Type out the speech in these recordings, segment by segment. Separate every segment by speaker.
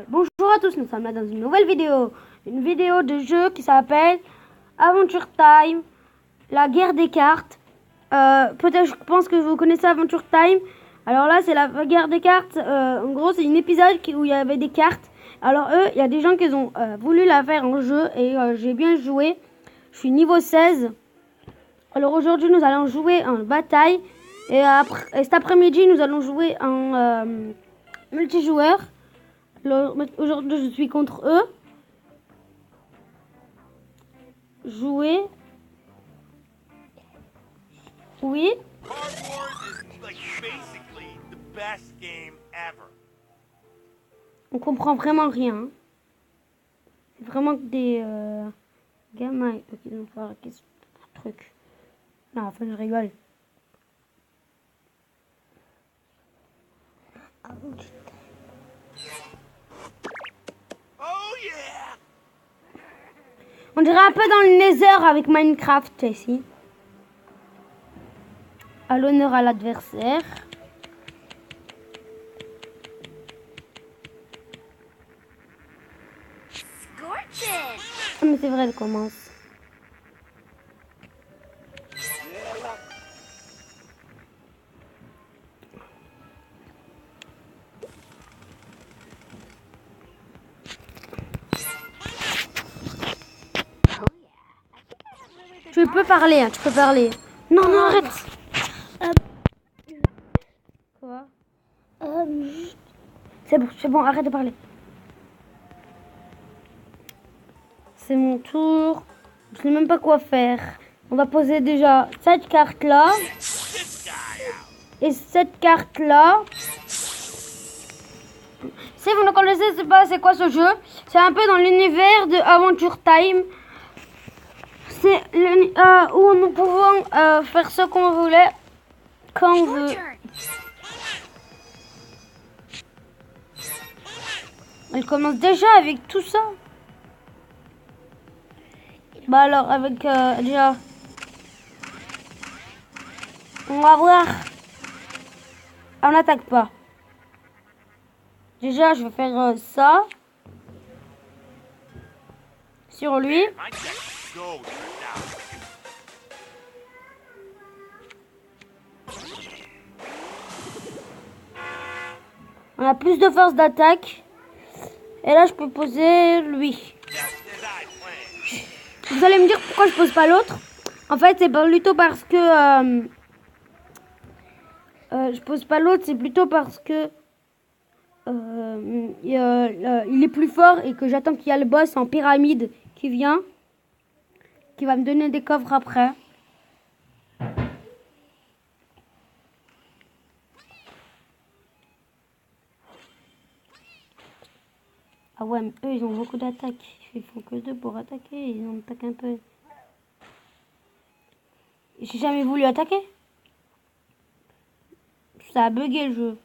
Speaker 1: Bonjour à tous, nous sommes là dans une nouvelle vidéo. Une vidéo de jeu qui s'appelle Adventure Time, la guerre des cartes. Peut-être, je pense que vous connaissez Adventure Time. Alors là, c'est la guerre des cartes. En gros, c'est un épisode où il y avait des cartes. Alors eux, il y a des gens qui ont voulu la faire en jeu et j'ai bien joué. Je suis niveau 16. Alors aujourd'hui, nous allons jouer en bataille. Et cet après-midi, nous allons jouer en multijoueur. Aujourd'hui, je suis contre eux. Jouer. Oui. On comprend vraiment rien. C'est vraiment que des gamins qui vont faire un truc. Non, enfin, je rigole. On dirait un peu dans le Nether avec Minecraft ici. À l'honneur à l'adversaire. Ah, mais c'est vrai, elle commence. Tu peux parler, hein, tu peux parler. Non, non, arrête. Quoi? C'est bon, arrête de parler. C'est mon tour. Je sais même pas quoi faire. On va poser déjà cette carte là. Et cette carte là. Si vous ne connaissez pas c'est quoi ce jeu, c'est un peu dans l'univers de Adventure Time. C'est où nous pouvons faire ce qu'on voulait quand on veut. Elle commence déjà avec tout ça. Bah alors avec déjà. On va voir. On n'attaque pas. Déjà je vais faire ça. Sur lui. On a plus de force d'attaque. Et là, je peux poser lui. Vous allez me dire pourquoi je pose pas l'autre. En fait, c'est plutôt parce que... je pose pas l'autre, c'est plutôt parce que... il est plus fort et que j'attends qu'il y a le boss en pyramide qui vient. Qui va me donner des coffres après. Ah ouais, mais eux, ils ont beaucoup d'attaques. Il faut que deux pour attaquer. Ils en attaquent un peu. J'ai jamais voulu attaquer. Ça a bugué le jeu.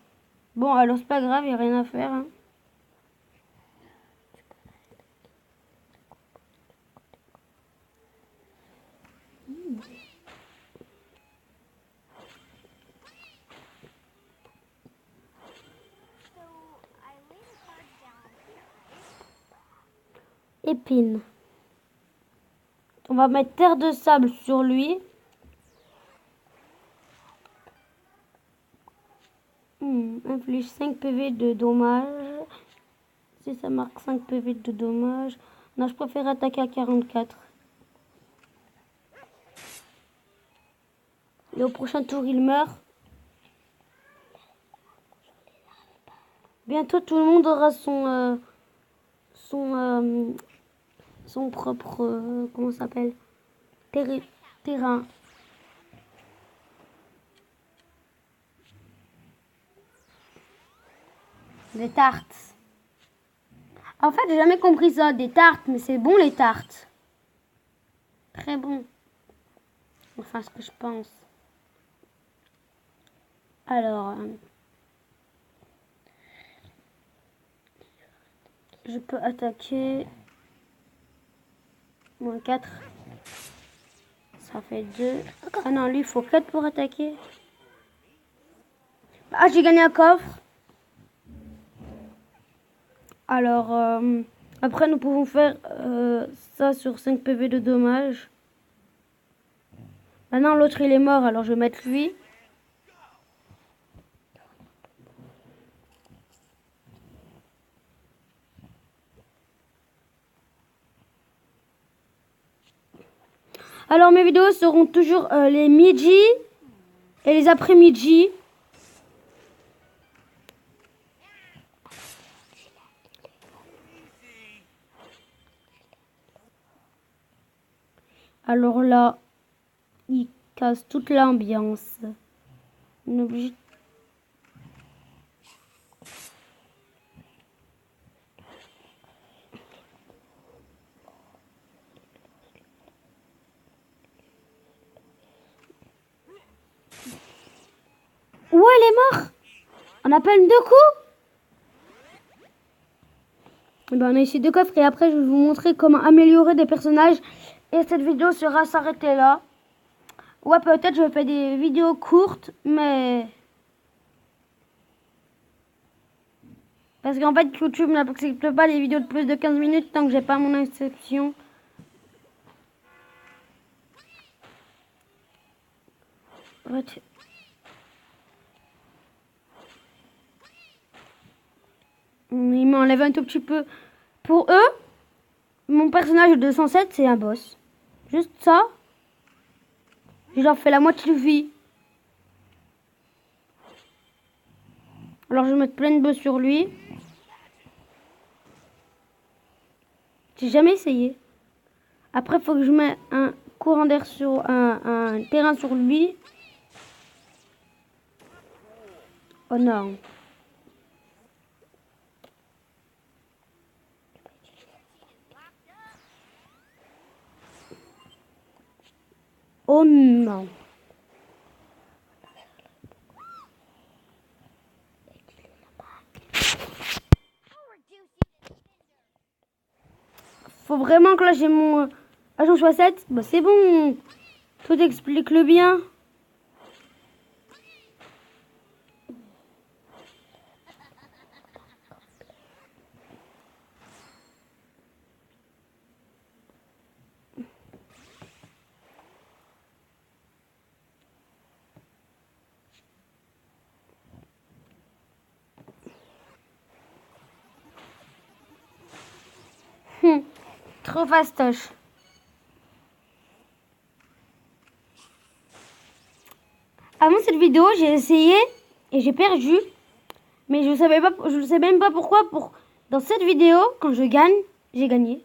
Speaker 1: Bon, alors c'est pas grave, il n'y a rien à faire. Hein. Épine. On va mettre terre de sable sur lui. Inflige 5 PV de dommages. Si ça marque 5 PV de dommages. Non, je préfère attaquer à 44. Et au prochain tour, il meurt. Bientôt, tout le monde aura son propre... comment ça s'appelle? Terrain. Des tartes. En fait, j'ai jamais compris ça, des tartes, mais c'est bon les tartes. Très bon. Enfin, ce que je pense. Alors, je peux attaquer. Moins 4. Ça fait 2. Ah non, lui, il faut 4 pour attaquer. Ah, j'ai gagné un coffre. Alors, après, nous pouvons faire ça sur 5 PV de dommages. Maintenant, l'autre, il est mort, alors je vais mettre lui. Alors, mes vidéos seront toujours les midi et les après-midi. Alors là, il casse toute l'ambiance. On est obligé. Ouais, elle est morte. On appelle 2 coups. Et ben, on a ici 2 coffres et après je vais vous montrer comment améliorer des personnages. Et cette vidéo sera s'arrêter là. Ouais, peut-être je vais faire des vidéos courtes, mais... Parce qu'en fait, YouTube n'accepte pas les vidéos de plus de 15 minutes tant que j'ai pas mon inscription. Il m'enlève un tout petit peu. Pour eux, mon personnage de 107, c'est un boss. Juste ça. Je leur fais la moitié de vie. Alors je vais mettre plein de boss sur lui. J'ai jamais essayé. Après, il faut que je mette un courant d'air sur un terrain sur lui. Oh non. Oh non. Faut vraiment que là j'ai mon agent 67. Bah c'est bon. Tout explique-le bien. Trop fastoche. Avant cette vidéo, j'ai essayé et j'ai perdu. Mais je ne sais même pas pourquoi. Dans cette vidéo, quand je gagne, j'ai gagné.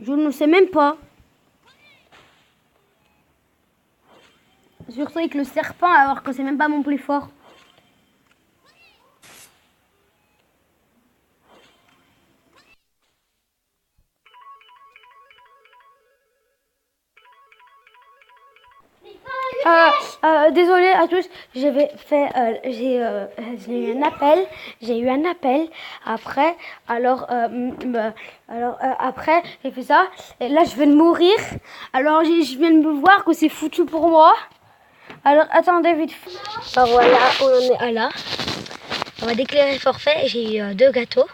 Speaker 1: Je ne sais même pas. Surtout avec le serpent, alors que c'est même pas mon plus fort. Désolée à tous, j'ai eu un appel. J'ai eu un appel après. Alors, après, j'ai fait ça. Et là, je viens de mourir. Alors, je viens de me voir que c'est foutu pour moi. Alors, attendez vite. Alors voilà, on en est à là. On va déclarer le forfait. J'ai eu 2 gâteaux.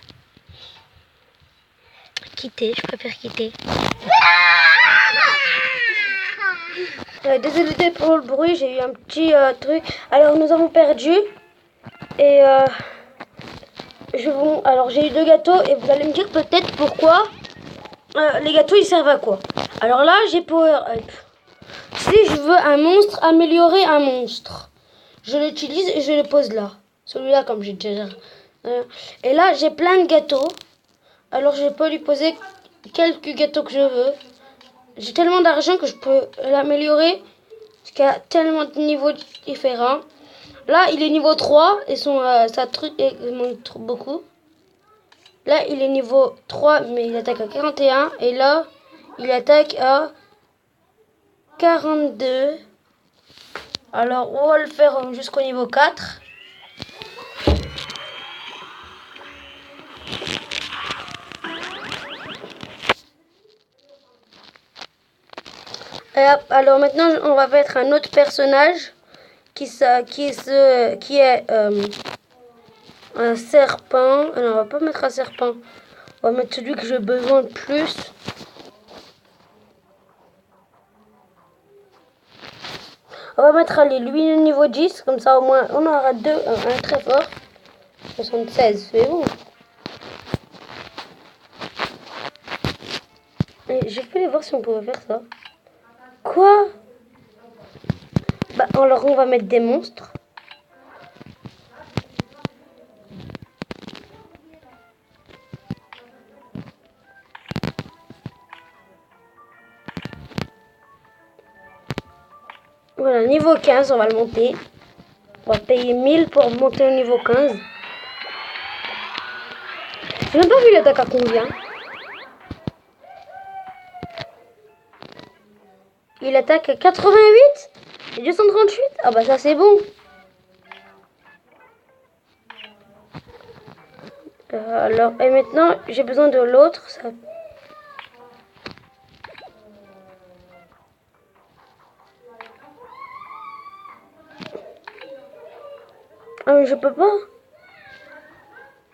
Speaker 1: Quitter, je préfère quitter. Désolé pour le bruit, j'ai eu un petit truc. Alors nous avons perdu. Et alors j'ai eu 2 gâteaux et vous allez me dire peut-être pourquoi les gâteaux ils servent à quoi. Alors là j'ai Power Up. Si je veux un monstre, améliorer un monstre, je l'utilise et je le pose là. Celui-là comme j'ai déjà. Et là j'ai plein de gâteaux. Alors je peux lui poser quelques gâteaux que je veux. J'ai tellement d'argent que je peux l'améliorer. Parce qu'il y a tellement de niveaux différents. Là, il est niveau 3. Et sa truc montre beaucoup. Là, il est niveau 3. Mais il attaque à 41. Et là, il attaque à 42. Alors, on va le faire jusqu'au niveau 4. Alors maintenant, on va mettre un autre personnage qui est un serpent. Ah non, on va pas mettre un serpent. On va mettre celui que j'ai besoin de plus. On va mettre allez, lui au niveau 10. Comme ça, au moins, on aura un très fort. 76, c'est bon. J'ai pu aller voir si on pouvait faire ça. Quoi? Bah, alors, on va mettre des monstres. Voilà, niveau 15, on va le monter. On va payer 1000 pour monter au niveau 15. J'ai même pas vu l'attaque à combien. Il attaque à 88 et 238. Ah bah ça c'est bon. Alors, et maintenant, j'ai besoin de l'autre. Ça... Ah mais je peux pas.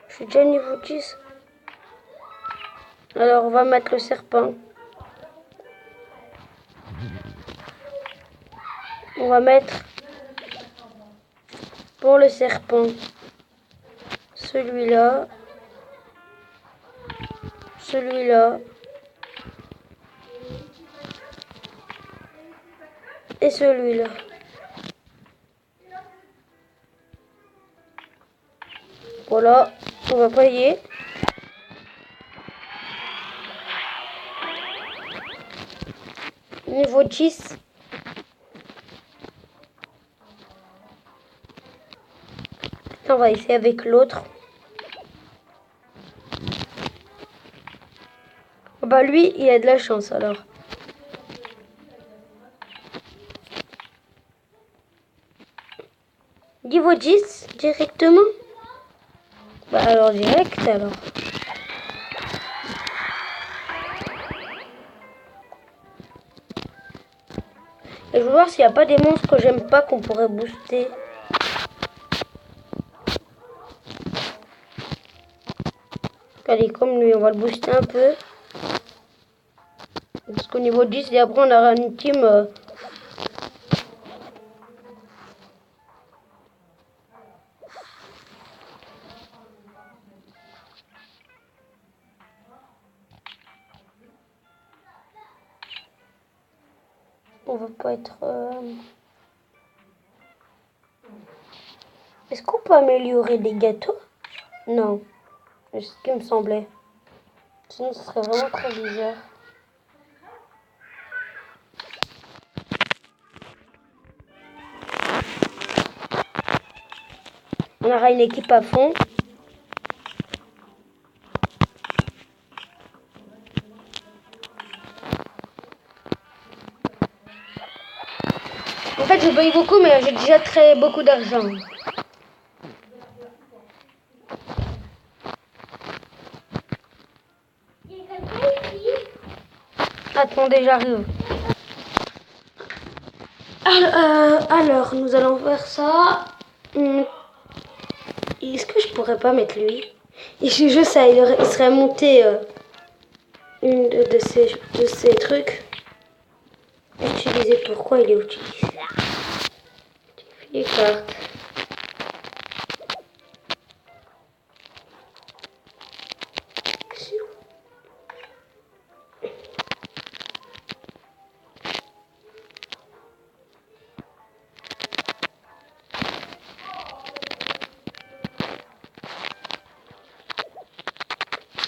Speaker 1: Je suis déjà niveau 10. Alors, on va mettre le serpent. On va mettre pour le serpent celui-là. Celui-là. Et celui-là. Voilà, on va payer. Niveau 10. On va essayer avec l'autre. Bah lui, il a de la chance alors. Niveau 10 directement. Bah alors direct alors. Et je veux voir s'il n'y a pas des monstres que j'aime pas qu'on pourrait booster. Allez, comme lui, on va le booster un peu. Parce qu'au niveau 10, et après on aura une team. On va pas être... Est-ce qu'on peut améliorer les gâteaux? Non. C'est ce qui me semblait. Sinon, ce serait vraiment très bizarre. On aura une équipe à fond. En fait, je paye beaucoup, mais j'ai déjà très beaucoup d'argent. Attendez, j'arrive. Alors, nous allons faire ça. Est-ce que je pourrais pas mettre lui? Et je sais, il serait monté une de ces trucs. Utiliser, pourquoi il est utilisé? Les cartes.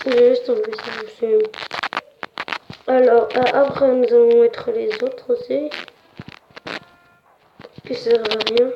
Speaker 1: Juste enlever ça. Alors, après, nous allons mettre les autres aussi. Qui servent à rien.